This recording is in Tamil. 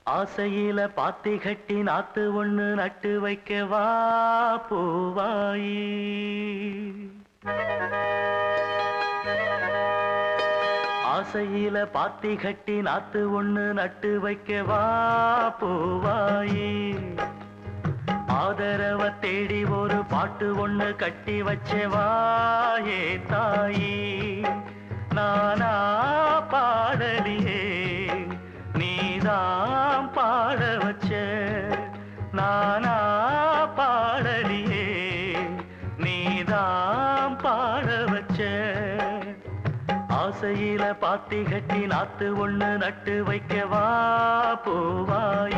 ஆசையில பாத்தி கட்டி நாத்து ஒண்ணு நட்டு வைக்கவா பூவாயி. ஆசையில பாத்தி கட்டி நாத்து ஒண்ணு நட்டு வைக்கவா பூவாயி. ஆதரவ தேடி ஒரு பாட்டு ஒண்ணு கட்டி வச்சவா ஏ தாயி. நானா பாடலியே நீதான் பாட வச்ச. நானா பாடலியே நீதான் பாட வச்ச. ஆசையில பாத்தி கட்டி நாத்து ஒண்ணு நட்டு வைக்கவா பூவாய்.